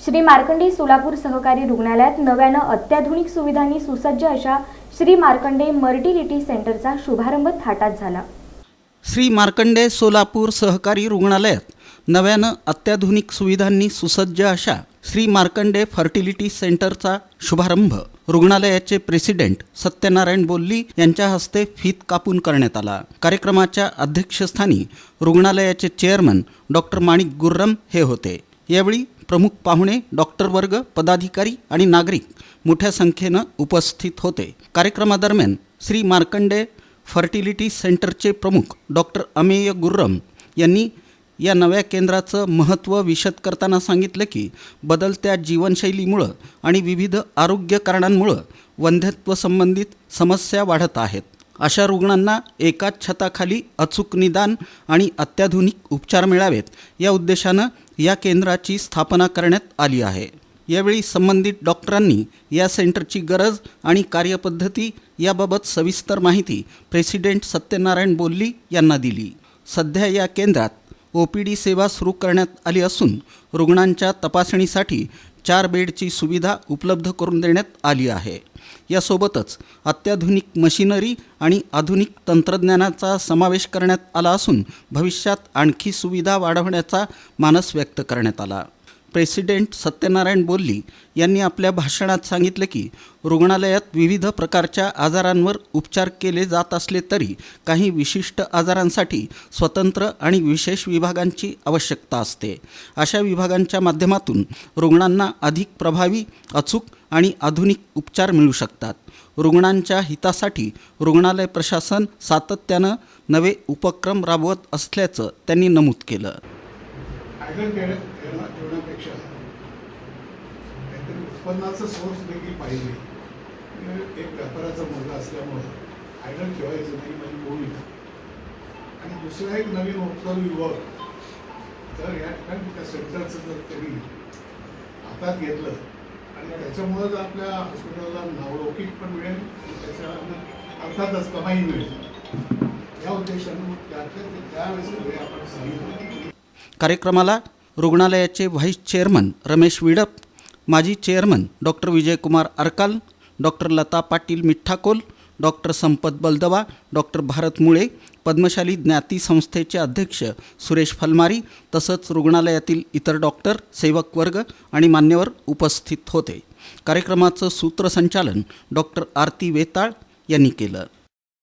श्री मार्कंडे सोलापूर सहकारी रुग्णालयात नव्यानं अत्याधुनिक सुविधांनी सुसज्ज अशा श्री मार्कंडे मर्टिलिटी सेंटरचा शुभारंभ थाटात झाला। श्री मार्कंडे सोलापूर सहकारी रुग्णालयात नव्यानं अत्याधुनिक सुविधांनी सुसज्ज अशा श्री मार्कंडे फर्टिलिटी सेंटरचा शुभारंभ रुग्णालयाचे प्रेसिडेंट सत्यनारायण बोल्ली यांच्या हस्ते फीत कापून करण्यात आला। कार्यक्रमाच्या अध्यक्षस्थानी रुग्णालयाचे चेअरमन डॉक्टर माणिक गुर्रम हे होते। यावेळी प्रमुख पाहुणे डॉक्टर वर्ग, पदाधिकारी आणि नागरिक मोठ्या संख्येनं उपस्थित होते। कार्यक्रमादरम्यान श्री मार्कंडे फर्टिलिटी सेंटरचे प्रमुख डॉक्टर अमेय गुर्रम यांनी या नव्या केंद्राचं महत्त्व विशद करताना सांगितलं की बदलत्या जीवनशैलीमुळं आणि विविध आरोग्य कारणांमुळं वंध्यत्व संबंधित समस्या वाढत आहेत। अशा रुग्णांना एकाच छताखाली अचूक निदान आणि अत्याधुनिक उपचार मिळावेत या उद्देशानं या केंद्राची स्थापना करण्यात आली आहे। यावेळी संबंधित डॉक्टरांनी या सेंटरची गरज आणि कार्यपद्धती याबाबत सविस्तर माहिती प्रेसिडेंट सत्यनारायण बोल्ली यांना दिली। सध्या या केंद्रात OPD सेवा सुरू करण्यात आली असून रुग्णांच्या तपासणीसाठी 4 बेडची सुविधा उपलब्ध करून देण्यात आली आहे। यासोबतच अत्याधुनिक मशिनरी आणि आधुनिक तंत्रज्ञानाचा समावेश करण्यात आला असून भविष्यात आणखी सुविधा वाढवण्याचा मानस व्यक्त करण्यात आला। प्रेसिडेंट सत्यनारायण बोल्ली यांनी आपल्या भाषणात सांगितले की रुग्णालयात विविध प्रकारच्या आजारांवर उपचार केले जात असले तरी काही विशिष्ट आजारांसाठी स्वतंत्र आणि विशेष विभागांची आवश्यकता असते। अशा विभागांच्या माध्यमातून रुग्णांना अधिक प्रभावी, अचूक आणि आधुनिक उपचार मिळू शकतात। रुग्णांच्या हितासाठी रुग्णालय प्रशासन सातत्यानं नवे उपक्रम राबवत असल्याचं त्यांनी नमूद केलं। ठेवण्यापेक्षा काहीतरी उत्पन्नाचा सोर्स देखील पाहिजे। एक व्यापाराचा मुलगा असल्यामुळे आयडल ठेवायचं नाही म्हणजे भूमिका। आणि दुसरा एक नवीन उपक्रम युवक तर या ठिकाणी त्या सेंटरचं जर त्यांनी हातात घेतलं आणि त्याच्यामुळं आपल्या हॉस्पिटलला नावलौकिक पण मिळेल आणि त्याच्या अर्थातच कमाई मिळेल या उद्देशाने त्यावेळेस आपण सांगितलं। कार्यक्रमाला रुग्णालयाचे व्हाईस चेअरमन रमेश विडप, माजी chairman doctor Vijaykumar Arkal, doctor Lata Patil Mithakol, doctor Sampat Baldawa, doctor Bharat मुळे, पद्मशाली ज्ञाती संस्थेचे अध्यक्ष सुरेश फलमारी तसंच रुग्णालयातील इतर डॉक्टर, सेवक वर्ग आणि मान्यवर उपस्थित होते। कार्यक्रमाचं सूत्रसंचालन डॉक्टर आरती वेताळ यांनी केलं।